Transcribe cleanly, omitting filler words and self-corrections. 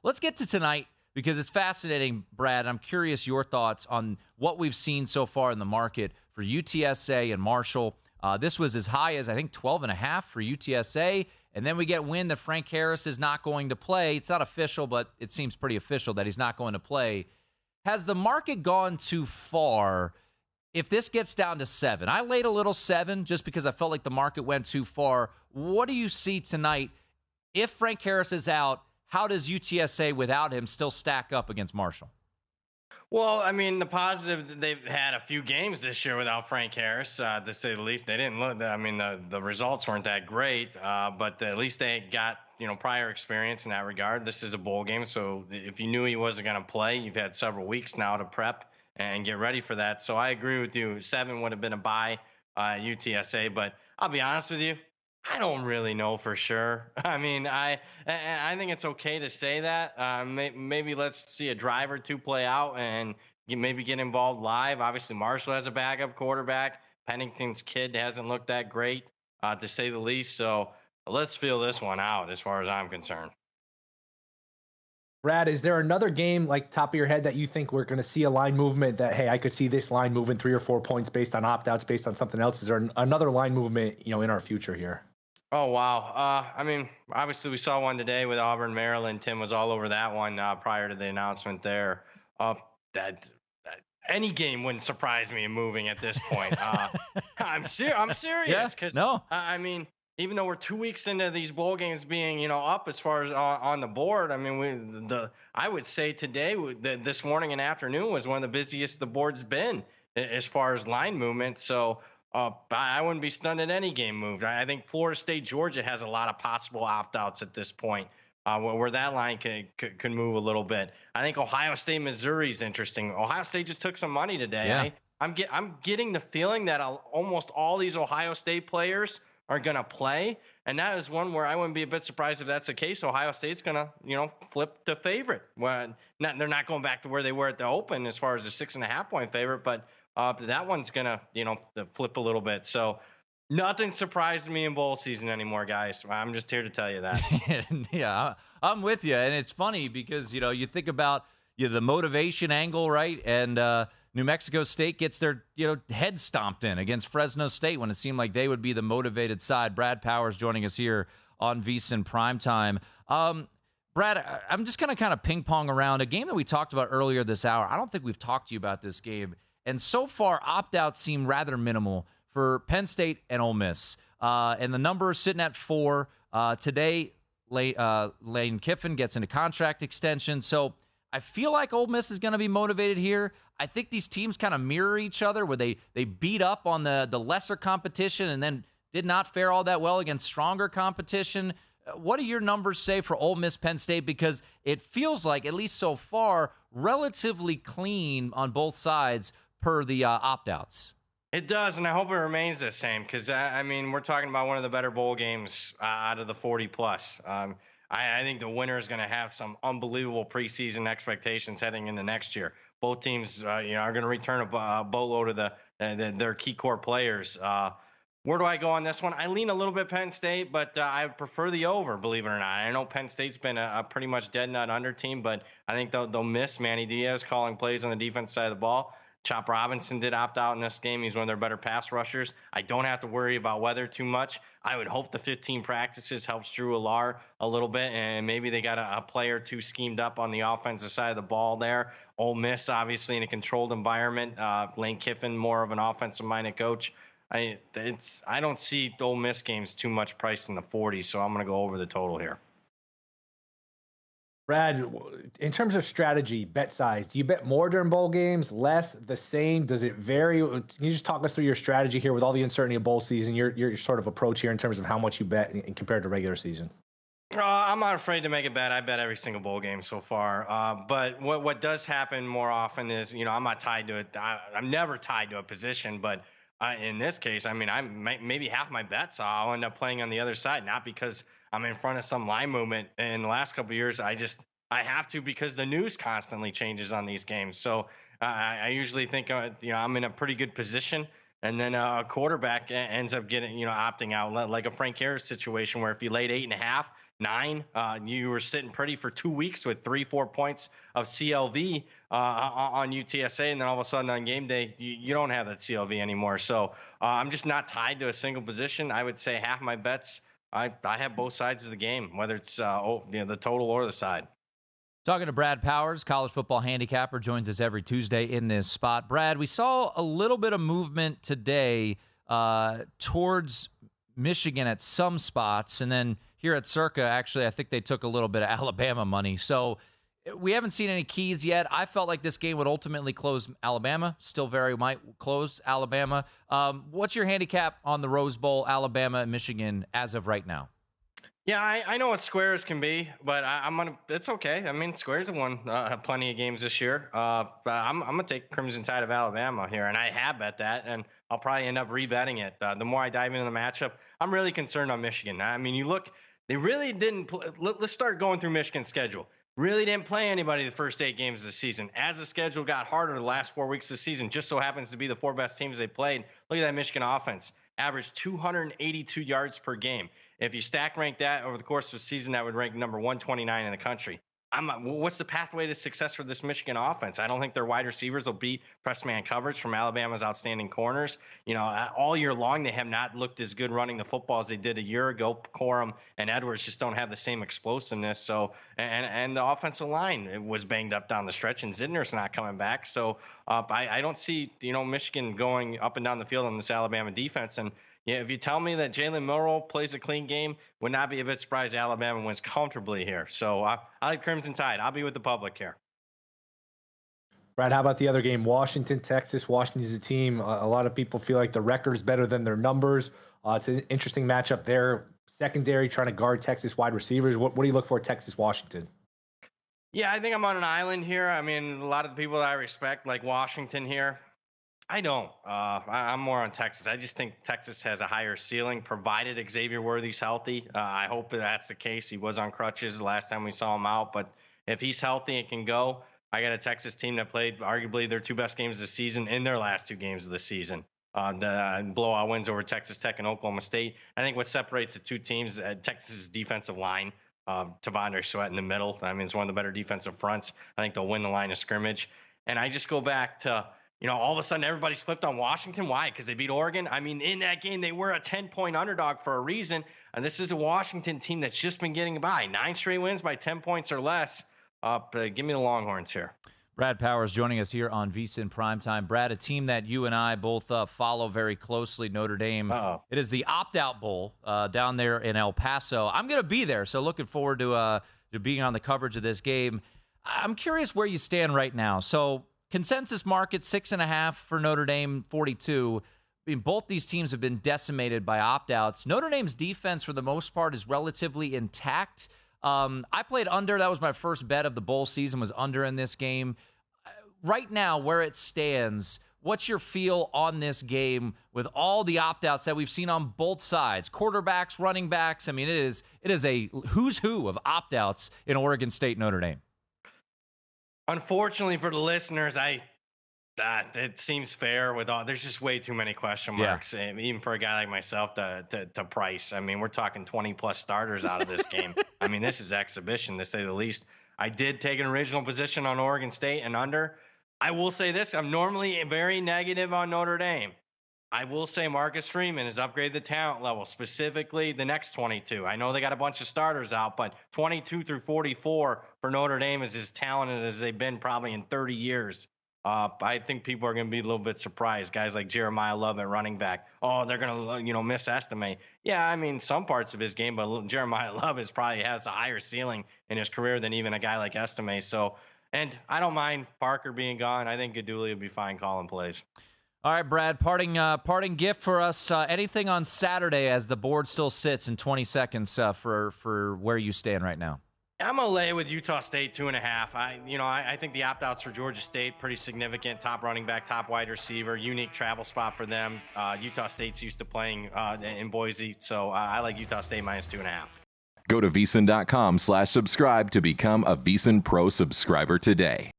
let's get to tonight because it's fascinating, Brad. I'm curious your thoughts on what we've seen so far in the market for UTSA and Marshall. This was as high as, I think, 12.5 for UTSA. And then we get wind that Frank Harris is not going to play. It's not official, but it seems pretty official that he's not going to play. Has the market gone too far if this gets down to 7? I laid a little 7 just because I felt like the market went too far. What do you see tonight? If Frank Harris is out, how does UTSA without him still stack up against Marshall? Well, I mean, the positive, they've had a few games this year without Frank Harris, to say the least. They didn't look, I mean, the results weren't that great, but at least they got, prior experience in that regard. This is a bowl game, so if you knew he wasn't going to play, you've had several weeks now to prep and get ready for that. So I agree with you. 7 would have been a buy UTSA, but I'll be honest with you, I don't really know for sure. I mean, I think it's okay to say that. Maybe let's see a drive or two play out and maybe get involved live. Obviously, Marshall has a backup quarterback. Pennington's kid hasn't looked that great, to say the least. So let's feel this one out as far as I'm concerned. Brad, is there another game, like top of your head, that you think we're going to see a line movement that, hey, I could see this line moving 3 or 4 points based on opt-outs, based on something else? Is there another line movement, in our future here? Oh, wow. I mean, obviously we saw one today with Auburn, Maryland. Tim was all over that one prior to the announcement there. That any game wouldn't surprise me moving at this point. I'm serious. Because, I mean, even though we're 2 weeks into these bowl games being, up as far as on the board, I mean, I would say today, this morning and afternoon was one of the busiest the board's been as far as line movement. So I wouldn't be stunned at any game moved. I think Florida State, Georgia has a lot of possible opt-outs at this point, where that line could move a little bit. I think Ohio State, Missouri is interesting. Ohio State just took some money today. Yeah. I'm getting the feeling that almost all these Ohio State players are going to play, and that is one where I wouldn't be a bit surprised if that's the case. Ohio State's going to, flip the favorite. Well, they're not going back to where they were at the Open as far as a 6.5-point favorite, but that one's going to, flip a little bit. So nothing surprised me in bowl season anymore, guys. I'm just here to tell you that. Yeah, I'm with you. And it's funny because, you think about the motivation angle, right? And New Mexico State gets their, head stomped in against Fresno State when it seemed like they would be the motivated side. Brad Powers joining us here on VSiN Primetime. Brad, I'm just going to kind of ping pong around a game that we talked about earlier this hour. I don't think we've talked to you about this game. And so far, opt-outs seem rather minimal for Penn State and Ole Miss. And the number is sitting at 4. Today, Lane Kiffin gets into contract extension. So I feel like Ole Miss is going to be motivated here. I think these teams kind of mirror each other where they beat up on the lesser competition and then did not fare all that well against stronger competition. What do your numbers say for Ole Miss, Penn State? Because it feels like, at least so far, relatively clean on both sides per the opt-outs. It does, and I hope it remains the same because, I mean, we're talking about one of the better bowl games out of the 40-plus. I think the winner is going to have some unbelievable preseason expectations heading into next year. Both teams are going to return a boatload of their key core players. Where do I go on this one? I lean a little bit Penn State, but I prefer the over, believe it or not. I know Penn State's been a pretty much dead nut under team, but I think they'll miss Manny Diaz calling plays on the defense side of the ball. Chop Robinson did opt out in this game. He's one of their better pass rushers. I don't have to worry about weather too much. I would hope the 15 practices helps Drew Allar a little bit, and maybe they got a player or two schemed up on the offensive side of the ball there. Ole Miss, obviously, in a controlled environment. Lane Kiffin, more of an offensive-minded coach. I don't see Ole Miss games too much priced in the 40s, so I'm going to go over the total here. Brad, in terms of strategy, bet size, do you bet more during bowl games, less, the same? Does it vary? Can you just talk us through your strategy here with all the uncertainty of bowl season, your sort of approach here in terms of how much you bet and compared to regular season? I'm not afraid to make a bet. I bet every single bowl game so far. But what does happen more often is, I'm not tied to it. I'm never tied to a position, but in this case, I mean, maybe half my bets I'll end up playing on the other side, not because I'm in front of some line movement. In the last couple of years, I have to because the news constantly changes on these games. So I usually think, I'm in a pretty good position. And then a quarterback ends up getting, opting out, like a Frank Harris situation where if he laid 8.5, 9. You were sitting pretty for 2 weeks with 3-4 points of CLV on UTSA, and then all of a sudden on game day, you don't have that CLV anymore. So I'm just not tied to a single position. I would say half my bets, I have both sides of the game, whether it's the total or the side. Talking to Brad Powers, college football handicapper, joins us every Tuesday in this spot. Brad, we saw a little bit of movement today towards Michigan at some spots, and then here at Circa, actually, I think they took a little bit of Alabama money. So we haven't seen any keys yet. I felt like this game would ultimately close Alabama. Still very might close Alabama. What's your handicap on the Rose Bowl, Alabama and Michigan as of right now? Yeah, I know what squares can be, but it's okay. I mean, squares have won plenty of games this year. But I'm gonna take Crimson Tide of Alabama here, and I have bet that, and I'll probably end up rebetting it. The more I dive into the matchup, I'm really concerned on Michigan. I mean, you look, they really didn't. Let's start going through Michigan's schedule. Really didn't play anybody the first 8 games of the season. As the schedule got harder the last 4 weeks of the season, just so happens to be the 4 best teams they played. Look at that Michigan offense. Averaged 282 yards per game. If you stack rank that over the course of the season, that would rank number 129 in the country. What's the pathway to success for this Michigan offense? I don't think their wide receivers will beat press man coverage from Alabama's outstanding corners. All year long, they have not looked as good running the football as they did a year ago. Corum and Edwards just don't have the same explosiveness. So, and the offensive line was banged up down the stretch, and Zidner's not coming back. So, I don't see, Michigan going up and down the field on this Alabama defense. And yeah, if you tell me that Jalen Milroe plays a clean game, would not be a bit surprised Alabama wins comfortably here. So I like Crimson Tide. I'll be with the public here. Brad, how about the other game? Washington, Texas. Washington's a team. A lot of people feel like the record's better than their numbers. It's an interesting matchup there. Secondary trying to guard Texas wide receivers. What do you look for, Texas, Washington? Yeah, I think I'm on an island here. I mean, a lot of the people that I respect, like Washington here. I don't. I'm more on Texas. I just think Texas has a higher ceiling, provided Xavier Worthy's healthy. I hope that's the case. He was on crutches the last time we saw him out, but if he's healthy and can go, I got a Texas team that played arguably their 2 best games of the season in their last 2 games of the season. The blowout wins over Texas Tech and Oklahoma State. I think what separates the 2 teams, Texas's defensive line, Tavondre Sweat in the middle. I mean, it's one of the better defensive fronts. I think they'll win the line of scrimmage. And I just go back to, all of a sudden everybody's flipped on Washington. Why? Because they beat Oregon? I mean, in that game, they were a 10-point underdog for a reason. And this is a Washington team that's just been getting by. 9 straight wins by 10 points or less. Give me the Longhorns here. Brad Powers joining us here on VSiN Primetime. Brad, a team that you and I both follow very closely, Notre Dame. Uh-oh. It is the Opt-Out Bowl down there in El Paso. I'm going to be there, so looking forward to being on the coverage of this game. I'm curious where you stand right now. So consensus market, 6.5 for Notre Dame, 42. I mean, both these teams have been decimated by opt-outs. Notre Dame's defense, for the most part, is relatively intact. I played under. That was my first bet of the bowl season, was under in this game. Right now, where it stands, what's your feel on this game with all the opt-outs that we've seen on both sides? Quarterbacks, running backs. I mean, it is a who's who of opt-outs in Oregon State, Notre Dame. Unfortunately for the listeners, it seems fair with all. There's just way too many question marks, even for a guy like myself to price. I mean, we're talking 20+ starters out of this game. I mean, this is exhibition to say the least. I did take an original position on Oregon State and under. I will say this: I'm normally very negative on Notre Dame. I will say Marcus Freeman has upgraded the talent level, specifically the next 22. I know they got a bunch of starters out, but 22 through 44 for Notre Dame is as talented as they've been probably in 30 years. I think people are going to be a little bit surprised. Guys like Jeremiah Love at running back. Oh, they're going to, misestimate. Yeah, I mean, some parts of his game, but Jeremiah Love probably has a higher ceiling in his career than even a guy like Estime. So, and I don't mind Parker being gone. I think Gaduli will be fine calling plays. All right, Brad, parting gift for us. Anything on Saturday as the board still sits in 20 seconds for where you stand right now? I'm going to lay with Utah State 2.5. I think the opt-outs for Georgia State, pretty significant. Top running back, top wide receiver, unique travel spot for them. Utah State's used to playing in Boise, so I like Utah State minus 2.5. Go to VSiN.com/subscribe to become a VSiN Pro subscriber today.